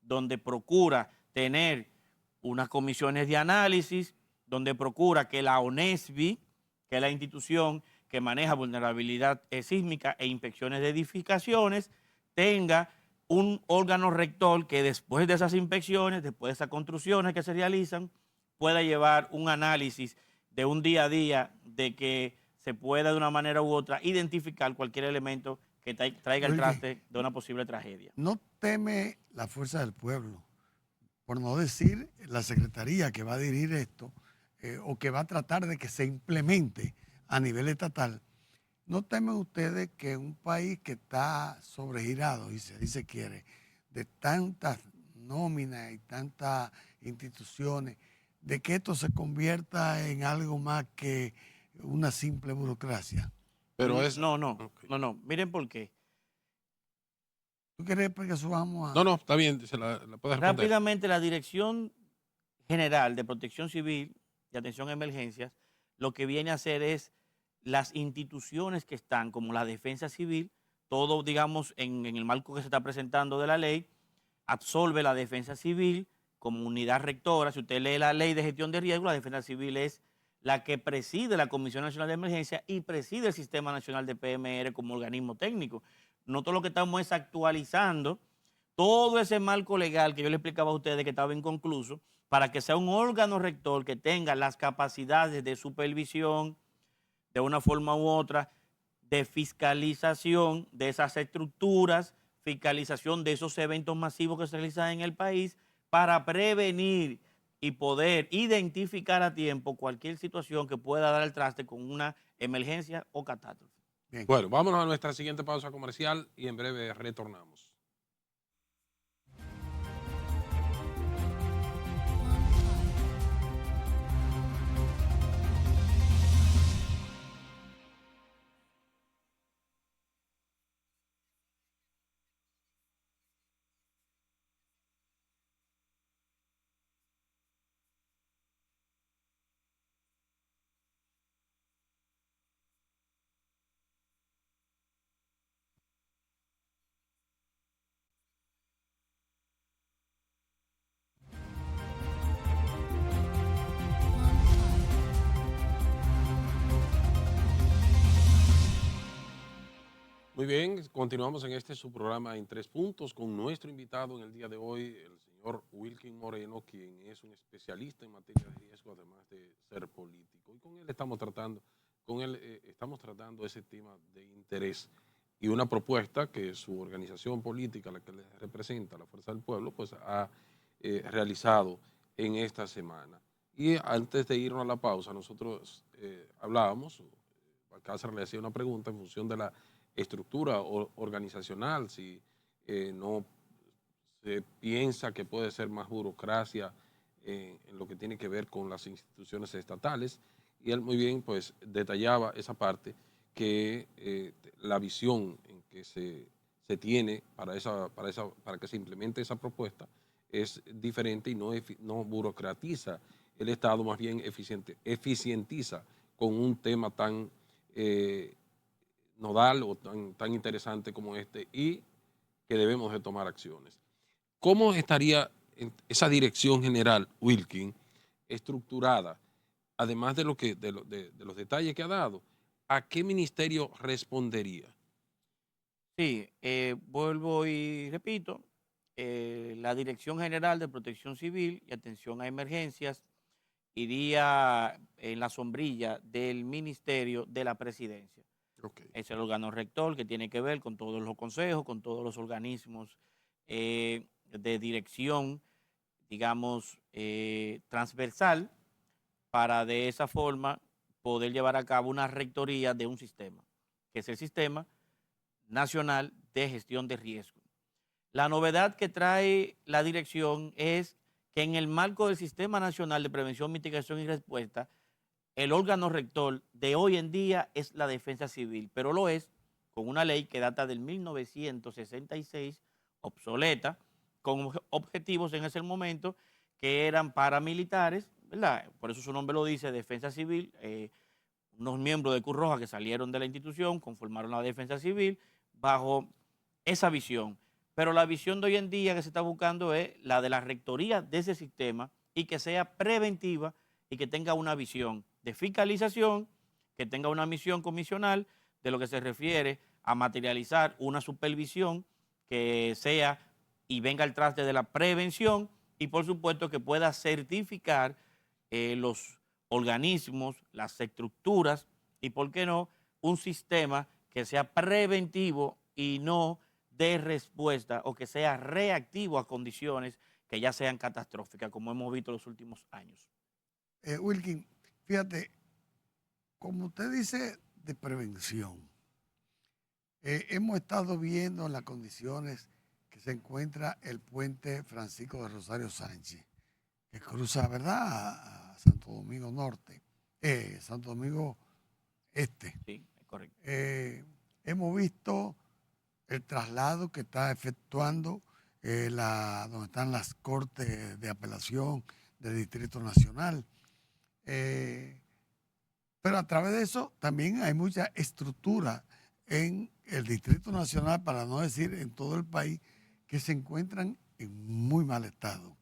donde procura tener unas comisiones de análisis, donde procura que la ONESBI, que es la institución que maneja vulnerabilidad sísmica e inspecciones de edificaciones, tenga un órgano rector que después de esas inspecciones, después de esas construcciones que se realizan, pueda llevar un análisis de un día a día de que se pueda de una manera u otra identificar cualquier elemento que traiga el traste de una posible tragedia. ¿No teme la fuerza del pueblo, por no decir la secretaría que va a dirigir esto o que va a tratar de que se implemente a nivel estatal? ¿No temen ustedes que un país que está sobregirado, y se dice quiere, de tantas nóminas y instituciones, de que esto se convierta en algo más que una simple burocracia? Pero es... No, Ok. no. Miren por qué. ¿Tú quieres que subamos a...? No, no, está bien, la puedes responder. Rápidamente, la Dirección General de Protección Civil y Atención a Emergencias lo que viene a hacer es las instituciones que están, como la Defensa Civil, todo, digamos, en el marco que se está presentando de la ley, absorbe la Defensa Civil como unidad rectora. Si usted lee la Ley de Gestión de Riesgo, la Defensa Civil es la que preside la Comisión Nacional de Emergencia y preside el Sistema Nacional de PMR como organismo técnico. Nosotros lo que estamos es actualizando todo ese marco legal que yo le explicaba a ustedes que estaba inconcluso, para que sea un órgano rector que tenga las capacidades de supervisión de una forma u otra, de fiscalización de esas estructuras, fiscalización de esos eventos masivos que se realizan en el país, para prevenir y poder identificar a tiempo cualquier situación que pueda dar al traste con una emergencia o catástrofe. Bien. Bueno, vámonos a nuestra siguiente pausa comercial y en breve retornamos. Muy bien, continuamos en este su programa en 3 puntos con nuestro invitado en el día de hoy, el señor Wilkin Moreno, quien es un especialista en materia de riesgo, además de ser político. Y con él estamos tratando ese tema de interés y una propuesta que su organización política, la que le representa, la Fuerza del Pueblo, pues ha realizado en esta semana. Y antes de irnos a la pausa, nosotros hablábamos, Alcázar le hacía una pregunta en función de la estructura organizacional, si no se piensa que puede ser más burocracia en lo que tiene que ver con las instituciones estatales, y él muy bien pues detallaba esa parte que la visión en que se tiene para que se implemente esa propuesta es diferente y no burocratiza el Estado, más bien eficientiza con un tema tan nodal o tan interesante como este, y que debemos de tomar acciones. ¿Cómo estaría esa dirección general, Wilkin, estructurada, además de los detalles que ha dado? ¿A qué ministerio respondería? Sí, vuelvo y repito, la Dirección General de Protección Civil y Atención a Emergencias iría en la sombrilla del Ministerio de la Presidencia. Okay. Es el órgano rector que tiene que ver con todos los consejos, con todos los organismos de dirección, digamos, transversal, para de esa forma poder llevar a cabo una rectoría de un sistema, que es el Sistema Nacional de Gestión de Riesgo. La novedad que trae la dirección es que en el marco del Sistema Nacional de Prevención, Mitigación y Respuesta, el órgano rector de hoy en día es la Defensa Civil, pero lo es con una ley que data del 1966, obsoleta, con objetivos en ese momento que eran paramilitares, ¿verdad? Por eso su nombre lo dice, Defensa Civil. Unos miembros de Cruz Roja que salieron de la institución conformaron la Defensa Civil bajo esa visión. Pero la visión de hoy en día que se está buscando es la de la rectoría de ese sistema, y que sea preventiva y que tenga una visión de fiscalización, que tenga una misión comisional de lo que se refiere a materializar una supervisión que sea y venga al traste de la prevención, y por supuesto que pueda certificar los organismos, las estructuras y, ¿por qué no?, un sistema que sea preventivo y no de respuesta, o que sea reactivo a condiciones que ya sean catastróficas, como hemos visto en los últimos años. Wilkin, fíjate, como usted dice de prevención, hemos estado viendo las condiciones que se encuentra el puente Francisco de Rosario Sánchez, que cruza, ¿verdad?, a Santo Domingo Norte, Santo Domingo Este. Sí, es correcto. Hemos visto el traslado que está efectuando donde están las cortes de apelación del Distrito Nacional. Pero a través de eso también hay mucha estructura en el Distrito Nacional, para no decir en todo el país, que se encuentran en muy mal estado.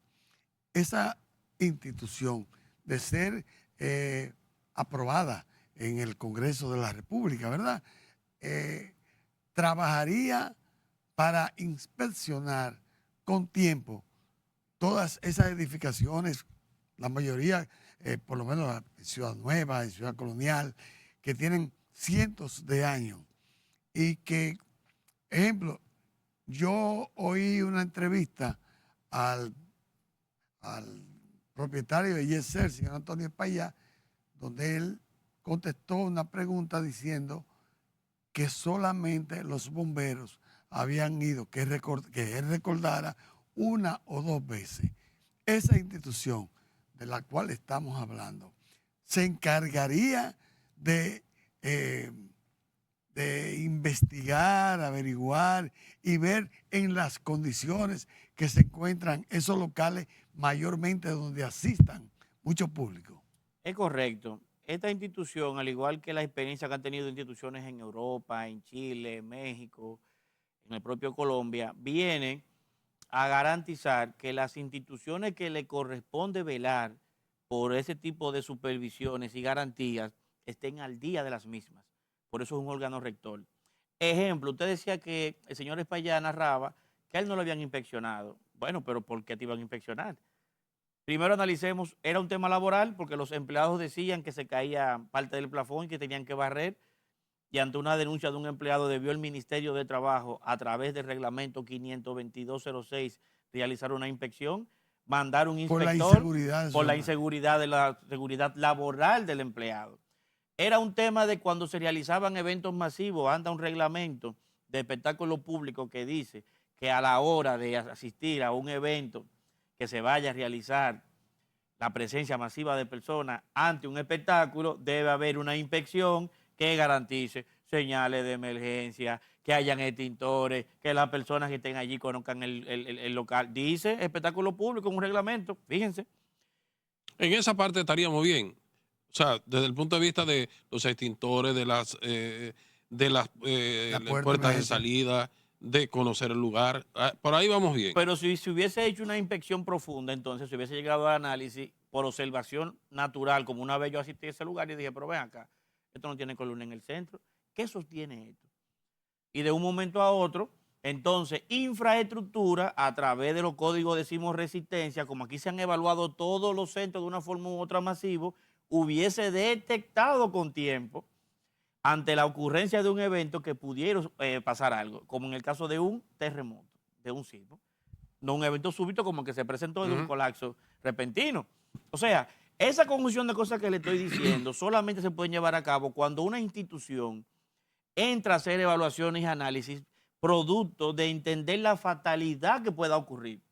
Esa institución, de ser aprobada en el Congreso de la República, ¿verdad?, trabajaría para inspeccionar con tiempo todas esas edificaciones, la mayoría, por lo menos en Ciudad Nueva, en Ciudad Colonial, que tienen cientos de años. Y que, ejemplo, yo oí una entrevista al propietario de Yeser, señor Antonio Espaillá, donde él contestó una pregunta diciendo que solamente los bomberos habían ido, que él recordara, una o dos veces. Esa institución de la cual estamos hablando se encargaría de investigar, averiguar y ver en las condiciones que se encuentran esos locales, mayormente donde asistan mucho público. Es correcto. Esta institución, al igual que la experiencia que han tenido instituciones en Europa, en Chile, en México, en el propio Colombia, viene a garantizar que las instituciones que le corresponde velar por ese tipo de supervisiones y garantías estén al día de las mismas. Por eso es un órgano rector. Ejemplo, usted decía que el señor Espaillá narraba que a él no lo habían inspeccionado. Bueno, pero ¿por qué te iban a inspeccionar? Primero analicemos, era un tema laboral porque los empleados decían que se caía parte del plafón y que tenían que barrer, y ante una denuncia de un empleado debió el Ministerio de Trabajo, a través del reglamento 52206, realizar una inspección, mandar un inspector por la inseguridad de la seguridad laboral del empleado. Era un tema de cuando se realizaban eventos masivos, anda un reglamento de espectáculo público que dice que a la hora de asistir a un evento que se vaya a realizar la presencia masiva de personas ante un espectáculo, debe haber una inspección que garantice señales de emergencia, que hayan extintores, que las personas que estén allí conozcan el local. Dice espectáculo público en un reglamento, fíjense. En esa parte estaríamos bien. O sea, desde el punto de vista de los extintores, de las puertas de salida, de conocer el lugar. Por ahí vamos bien. Pero si se hubiese hecho una inspección profunda, entonces se hubiese llegado al análisis por observación natural, como una vez yo asistí a ese lugar y dije, pero ven acá, esto no tiene columna en el centro. ¿Qué sostiene esto? Y de un momento a otro, entonces, infraestructura, a través de los códigos decimos resistencia, como aquí se han evaluado todos los centros de una forma u otra masivos, hubiese detectado con tiempo ante la ocurrencia de un evento que pudiera pasar algo, como en el caso de un terremoto, de un sismo. No un evento súbito como que se presentó de un colapso repentino. O sea, esa conjunción de cosas que le estoy diciendo solamente se pueden llevar a cabo cuando una institución entra a hacer evaluaciones y análisis producto de entender la fatalidad que pueda ocurrir,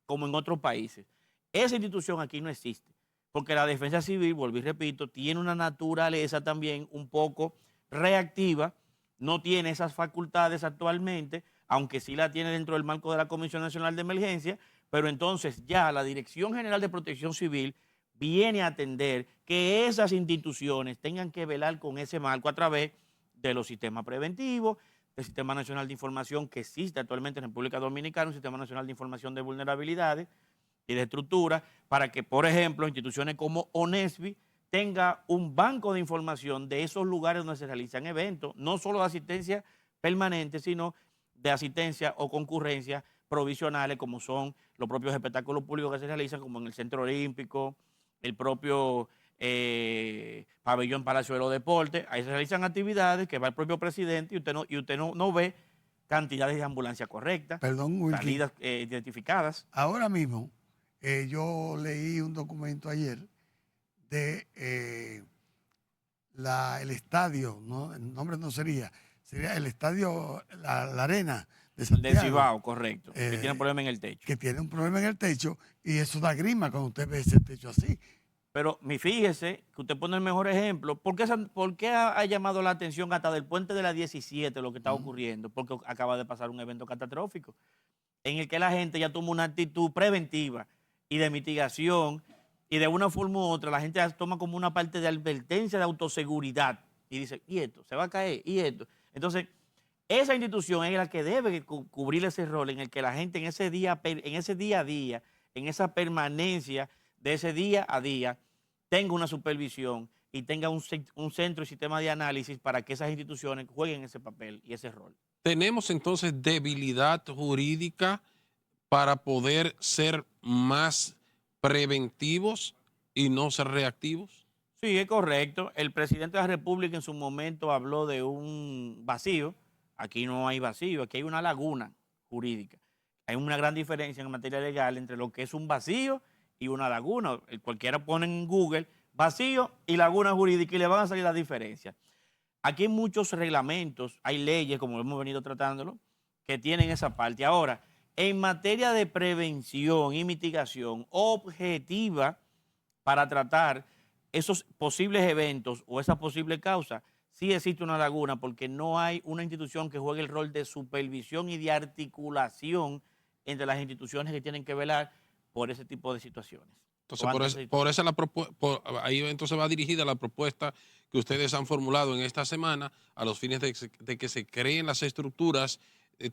como en otros países. Esa institución aquí no existe, porque la defensa civil, vuelvo y repito, tiene una naturaleza también un poco reactiva, no tiene esas facultades actualmente, aunque sí la tiene dentro del marco de la Comisión Nacional de Emergencia, pero entonces ya la Dirección General de Protección Civil viene a atender que esas instituciones tengan que velar con ese marco a través de los sistemas preventivos, del Sistema Nacional de Información que existe actualmente en República Dominicana, un Sistema Nacional de Información de Vulnerabilidades y de Estructura, para que, por ejemplo, instituciones como ONESBI tenga un banco de información de esos lugares donde se realizan eventos, no solo de asistencia permanente, sino de asistencia o concurrencia provisionales, como son los propios espectáculos públicos que se realizan, como en el Centro Olímpico, el propio Pabellón Palacio de los Deportes. Ahí se realizan actividades que va el propio presidente y usted no ve cantidades de ambulancias correctas, salidas identificadas. Ahora mismo, yo leí un documento ayer de el estadio, ¿no? El nombre no sería el estadio, la arena de De Santiago. Cibao, correcto. Que Eh, tiene problema en el techo. que tiene un problema en el techo y eso da grima cuando usted ve ese techo así. Pero fíjese que usted pone el mejor ejemplo. ¿Por qué ha llamado la atención hasta del puente de la 17 lo que está ocurriendo? Porque acaba de pasar un evento catastrófico en el que la gente ya toma una actitud preventiva y de mitigación y de una forma u otra la gente toma como una parte de advertencia de autoseguridad y dice, ¿y esto? ¿Se va a caer? ¿Y esto? Entonces, esa institución es la que debe cubrir ese rol en el que la gente en ese día a día, en esa permanencia de ese día a día, tenga una supervisión y tenga un centro y sistema de análisis para que esas instituciones jueguen ese papel y ese rol. Tenemos entonces debilidad jurídica para poder ser más preventivos y no ser reactivos. Sí, es correcto. El presidente de la República en su momento habló de un vacío. Aquí no hay vacío, aquí hay una laguna jurídica. Hay una gran diferencia en materia legal entre lo que es un vacío y una laguna. Cualquiera pone en Google vacío y laguna jurídica y le van a salir las diferencias. Aquí hay muchos reglamentos, hay leyes, como hemos venido tratándolo, que tienen esa parte. Ahora, en materia de prevención y mitigación objetiva para tratar esos posibles eventos o esa posible causa, sí existe una laguna porque no hay una institución que juegue el rol de supervisión y de articulación entre las instituciones que tienen que velar por ese tipo de situaciones. Entonces, ahí entonces va dirigida la propuesta que ustedes han formulado en esta semana a los fines de que se creen las estructuras,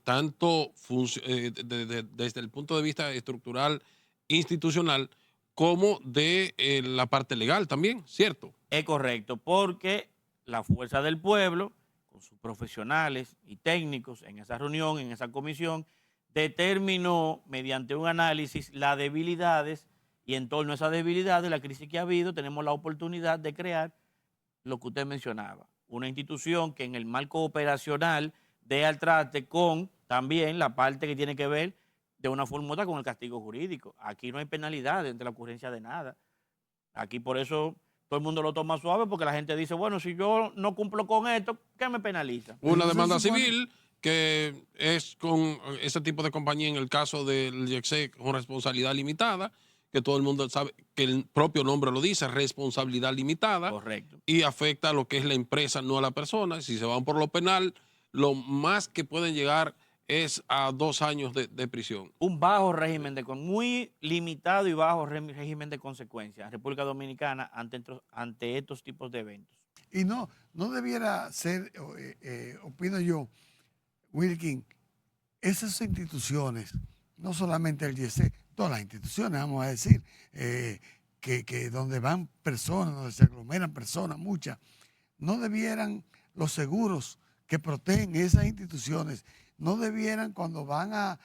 tanto desde el punto de vista estructural, institucional, como de la parte legal también, ¿cierto? Es correcto, porque la fuerza del pueblo, con sus profesionales y técnicos en esa reunión, en esa comisión, determinó mediante un análisis las debilidades y en torno a esas debilidades, la crisis que ha habido, tenemos la oportunidad de crear lo que usted mencionaba, una institución que en el marco operacional dé al trate con también la parte que tiene que ver de una forma u otra con el castigo jurídico. Aquí no hay penalidad entre la ocurrencia de nada. Aquí por eso todo el mundo lo toma suave porque la gente dice, bueno, si yo no cumplo con esto, ¿qué me penaliza? Una Entonces, demanda supone- civil que es con ese tipo de compañía, en el caso del IEXEC, con responsabilidad limitada, que todo el mundo sabe que el propio nombre lo dice, responsabilidad limitada, Correcto. y afecta a lo que es la empresa, no a la persona. Si se van por lo penal, lo más que pueden llegar es a 2 años de prisión. Un bajo régimen muy limitado y bajo régimen de consecuencias en República Dominicana ante estos tipos de eventos. Y no debiera ser, opino yo, Wilkin, esas instituciones, no solamente el IEC, todas las instituciones, vamos a decir, que donde van personas, donde se aglomeran personas, muchas, no debieran los seguros que protegen esas instituciones, no debieran cuando van a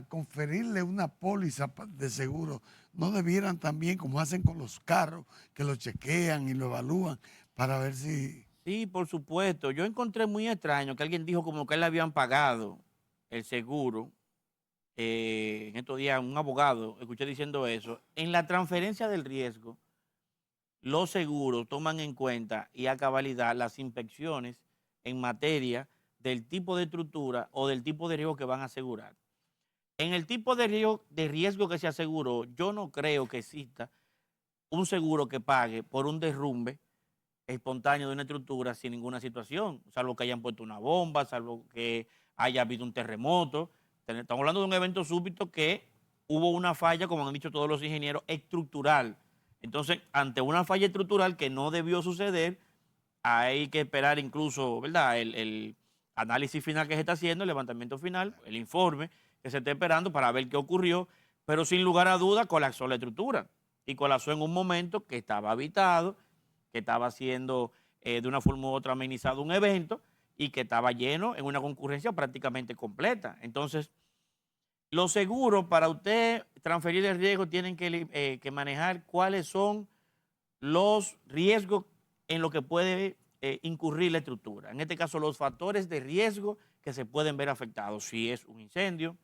conferirle una póliza de seguro, no debieran también, como hacen con los carros, que lo chequean y lo evalúan para ver si... Sí, por supuesto. Yo encontré muy extraño que alguien dijo como que le habían pagado el seguro. En estos días un abogado, escuché diciendo eso. En la transferencia del riesgo, los seguros toman en cuenta y a cabalidad las inspecciones en materia del tipo de estructura o del tipo de riesgo que van a asegurar. En el tipo de riesgo que se aseguró, yo no creo que exista un seguro que pague por un derrumbe espontáneo de una estructura sin ninguna situación, salvo que hayan puesto una bomba, salvo que haya habido un terremoto. Estamos hablando de un evento súbito que hubo una falla, como han dicho todos los ingenieros, estructural. Entonces, ante una falla estructural que no debió suceder, hay que esperar incluso, ¿verdad?, el análisis final que se está haciendo, el levantamiento final, el informe que se está esperando para ver qué ocurrió, pero sin lugar a dudas colapsó la estructura y colapsó en un momento que estaba habitado, que estaba siendo de una forma u otra amenizado un evento y que estaba lleno en una concurrencia prácticamente completa. Entonces, los seguros para usted transferir el riesgo tienen que manejar cuáles son los riesgos en lo que puede incurrir la estructura. En este caso, los factores de riesgo que se pueden ver afectados. Si es un incendio,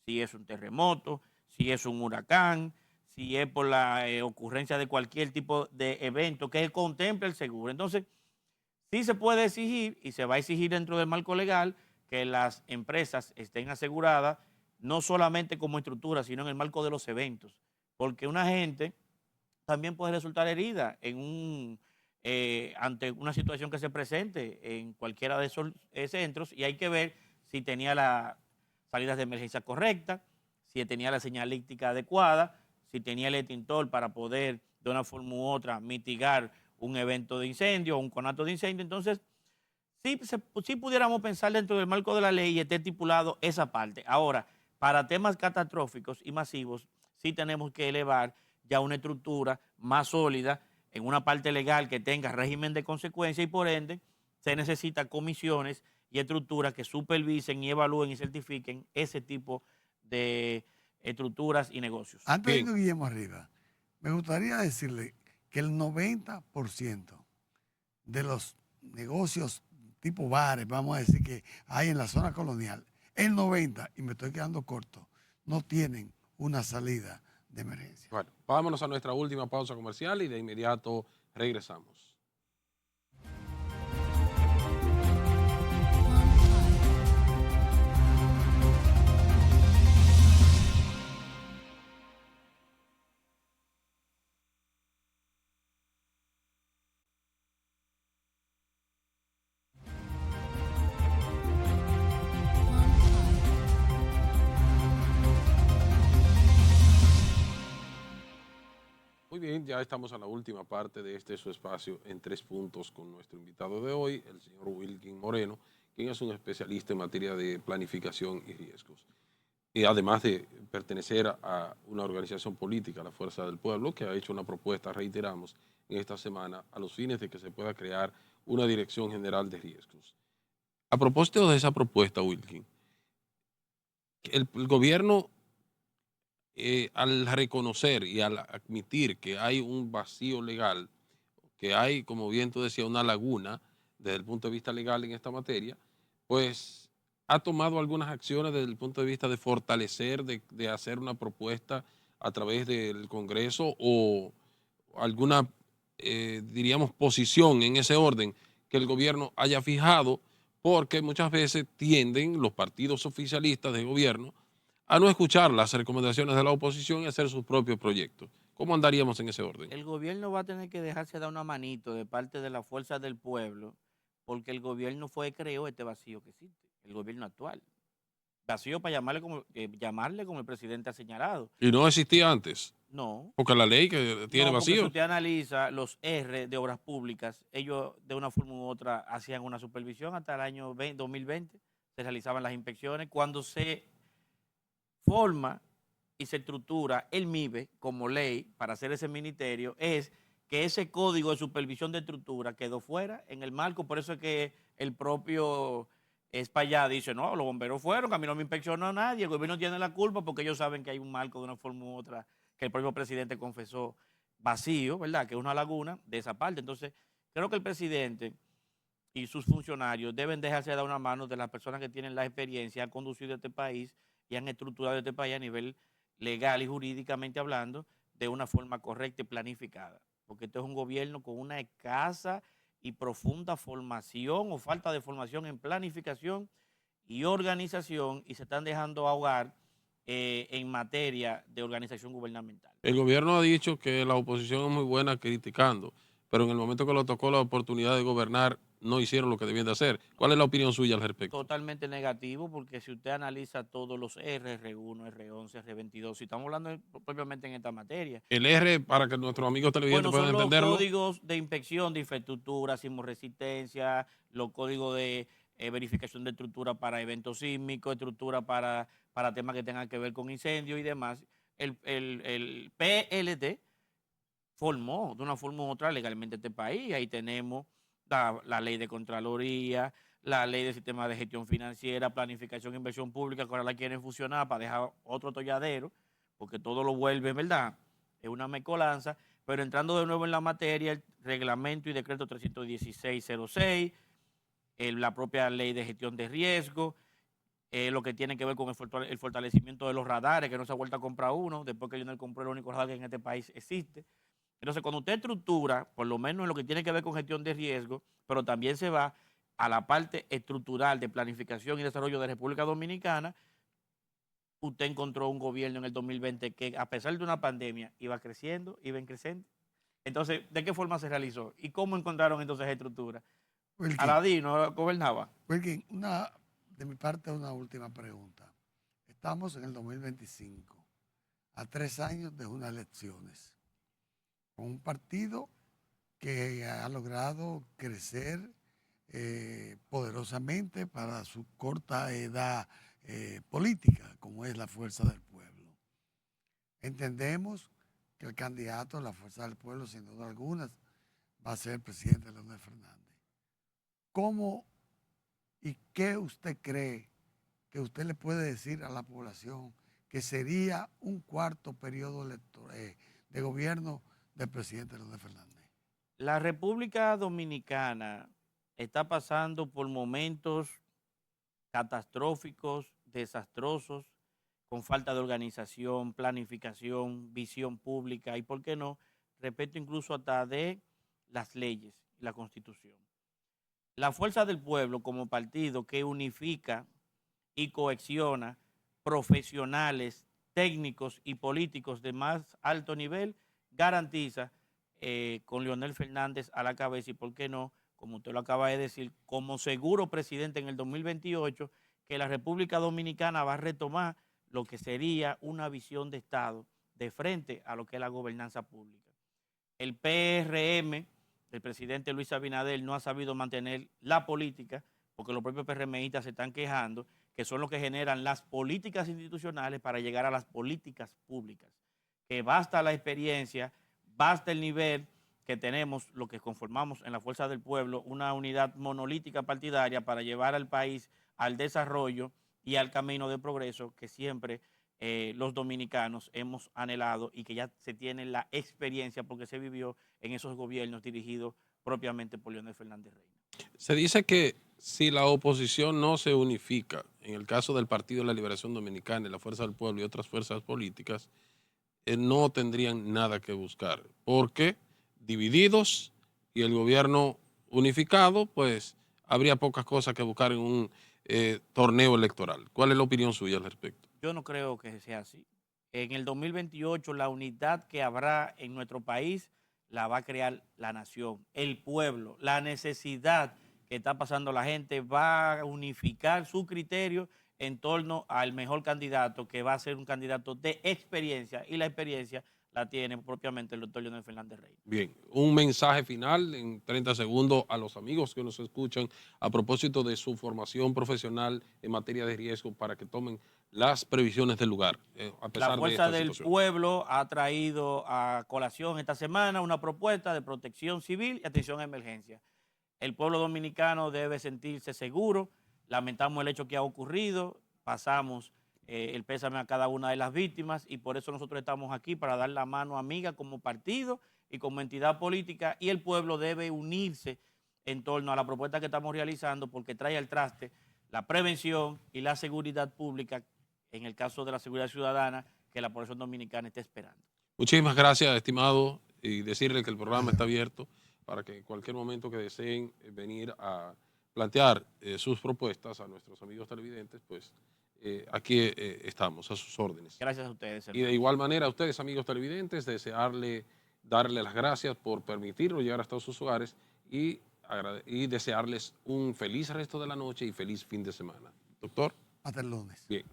si es un terremoto, si es un huracán, si es por la ocurrencia de cualquier tipo de evento que contemple el seguro. Entonces, sí se puede exigir y se va a exigir dentro del marco legal que las empresas estén aseguradas, no solamente como estructura, sino en el marco de los eventos, porque una gente también puede resultar herida ante una situación que se presente en cualquiera de esos centros, y hay que ver si tenía las salidas de emergencia correctas, si tenía la señalística adecuada, si tenía el extintor para poder de una forma u otra mitigar un evento de incendio o un conato de incendio. Entonces, sí pudiéramos pensar dentro del marco de la ley y esté estipulado esa parte. Ahora, para temas catastróficos y masivos, sí tenemos que elevar ya una estructura más sólida en una parte legal que tenga régimen de consecuencia, y por ende se necesitan comisiones y estructuras que supervisen y evalúen y certifiquen ese tipo de estructuras y negocios. Antes de Bien. que Guillermo arriba, me gustaría decirle que el 90% de los negocios tipo bares, vamos a decir, que hay en la zona colonial, el 90%, y me estoy quedando corto, no tienen una salida de emergencia. Bueno, vámonos a nuestra última pausa comercial y de inmediato regresamos. Muy bien, ya estamos a la última parte de este su espacio en 3 puntos con nuestro invitado de hoy, el señor Wilkin Moreno, quien es un especialista en materia de planificación y riesgos. Y además de pertenecer a una organización política, la Fuerza del Pueblo, que ha hecho una propuesta, reiteramos, en esta semana, a los fines de que se pueda crear una Dirección General de Riesgos. A propósito de esa propuesta, Wilkin, el gobierno, al reconocer y al admitir que hay un vacío legal, que hay, como bien tú decías, una laguna desde el punto de vista legal en esta materia, pues ha tomado algunas acciones desde el punto de vista de fortalecer, de hacer una propuesta a través del Congreso o alguna, diríamos, posición en ese orden que el gobierno haya fijado, porque muchas veces tienden los partidos oficialistas de gobierno a no escuchar las recomendaciones de la oposición y hacer sus propios proyectos. ¿Cómo andaríamos en ese orden? El gobierno va a tener que dejarse dar una manito de parte de la fuerza del pueblo, porque el gobierno fue que creó este vacío que existe, el gobierno actual. Vacío para llamarle como el presidente ha señalado. Y no existía antes, No. porque la ley que tiene No, porque si vacío. usted analiza los R de obras públicas, ellos de una forma u otra hacían una supervisión hasta el año 2020, se realizaban las inspecciones. Cuando se forma y se estructura el MIBE como ley para hacer ese ministerio, es que ese código de supervisión de estructura quedó fuera en el marco. Por eso es que el propio Espaillá dice, no, los bomberos fueron, que a mí no me inspeccionó nadie, el gobierno tiene la culpa porque ellos saben que hay un marco de una forma u otra que el propio presidente confesó vacío, ¿verdad? Que es una laguna de esa parte. Entonces, creo que el presidente y sus funcionarios deben dejarse dar una mano de las personas que tienen la experiencia, han conducido este país y han estructurado este país a nivel legal y jurídicamente hablando de una forma correcta y planificada. Porque este es un gobierno con una escasa y profunda formación o falta de formación en planificación y organización, y se están dejando ahogar en materia de organización gubernamental. El gobierno ha dicho que la oposición es muy buena criticando, pero en el momento que le tocó la oportunidad de gobernar, no hicieron lo que debían de hacer. ¿Cuál es la opinión suya al respecto? Totalmente negativo, porque si usted analiza todos los R, R1, R11, R22, si estamos hablando propiamente en esta materia. El R, para que nuestros amigos televidentes puedan entenderlo. Los códigos de inspección de infraestructura, sismoresistencia, los códigos de verificación de estructura para eventos sísmicos, estructura para temas que tengan que ver con incendios y demás. El PLD formó de una forma u otra legalmente este país. Ahí tenemos la ley de Contraloría, la ley de sistema de gestión financiera, planificación e inversión pública, que ahora la quieren fusionar para dejar otro atolladero, porque todo lo vuelve, ¿verdad? Es una mezcolanza. Pero entrando de nuevo en la materia, el reglamento y decreto 31606, la propia ley de gestión de riesgo, lo que tiene que ver con el fortalecimiento de los radares, que no se ha vuelto a comprar uno, después que Lionel compró el único radar que en este país existe. Entonces, cuando usted estructura, por lo menos en lo que tiene que ver con gestión de riesgo, pero también se va a la parte estructural de planificación y desarrollo de República Dominicana, usted encontró un gobierno en el 2020 que, a pesar de una pandemia, iba creciendo, iba en creciente. Entonces, ¿de qué forma se realizó? ¿Y cómo encontraron entonces estructura? Aladino gobernaba. Wilkin, de mi parte, una última pregunta. Estamos en el 2025, a 3 años de unas elecciones, con un partido que ha logrado crecer poderosamente para su corta edad política, como es la Fuerza del Pueblo. Entendemos que el candidato de la Fuerza del Pueblo, sin duda alguna, va a ser el presidente Leonel Fernández. ¿Cómo y qué usted cree que usted le puede decir a la población que sería un cuarto periodo de gobierno del presidente Leonel Fernández? La República Dominicana está pasando por momentos catastróficos, desastrosos, con falta de organización, planificación, visión pública y, ¿por qué no?, respeto incluso hasta de las leyes y la Constitución. La Fuerza del Pueblo, como partido que unifica y cohesiona profesionales, técnicos y políticos de más alto nivel, garantiza con Leonel Fernández a la cabeza y, ¿por qué no?, como usted lo acaba de decir, como seguro presidente en el 2028, que la República Dominicana va a retomar lo que sería una visión de Estado de frente a lo que es la gobernanza pública. El PRM, el presidente Luis Abinader, no ha sabido mantener la política, porque los propios PRMistas se están quejando, que son los que generan las políticas institucionales para llegar a las políticas públicas. Que basta la experiencia, basta el nivel que tenemos, lo que conformamos en la Fuerza del Pueblo, una unidad monolítica partidaria para llevar al país al desarrollo y al camino de progreso que siempre los dominicanos hemos anhelado y que ya se tiene la experiencia porque se vivió en esos gobiernos dirigidos propiamente por Leonel Fernández Reina. Se dice que si la oposición no se unifica, en el caso del Partido de la Liberación Dominicana y la Fuerza del Pueblo y otras fuerzas políticas, no tendrían nada que buscar, porque divididos y el gobierno unificado, pues habría pocas cosas que buscar en un torneo electoral. ¿Cuál es la opinión suya al respecto? Yo no creo que sea así. En el 2028 la unidad que habrá en nuestro país la va a crear la nación, el pueblo, la necesidad que está pasando la gente va a unificar su criterio en torno al mejor candidato, que va a ser un candidato de experiencia, y la experiencia la tiene propiamente el doctor Leonel Fernández Reina. Bien, un mensaje final en 30 segundos a los amigos que nos escuchan a propósito de su formación profesional en materia de riesgo para que tomen las previsiones del lugar. A pesar La Fuerza del Pueblo ha traído a colación esta semana una propuesta de protección civil y atención a emergencia. El pueblo dominicano debe sentirse seguro. Lamentamos el hecho que ha ocurrido, pasamos el pésame a cada una de las víctimas y por eso nosotros estamos aquí para dar la mano amiga como partido y como entidad política, y el pueblo debe unirse en torno a la propuesta que estamos realizando porque trae al traste la prevención y la seguridad pública en el caso de la seguridad ciudadana que la población dominicana está esperando. Muchísimas gracias, estimado, y decirle que el programa está abierto para que en cualquier momento que deseen venir a plantear sus propuestas a nuestros amigos televidentes, pues aquí estamos a sus órdenes. Gracias a ustedes, hermano. Y de igual manera a ustedes, amigos televidentes, darle las gracias por permitirnos llegar hasta sus hogares y desearles un feliz resto de la noche y feliz fin de semana. Doctor. Hasta el lunes. Bien.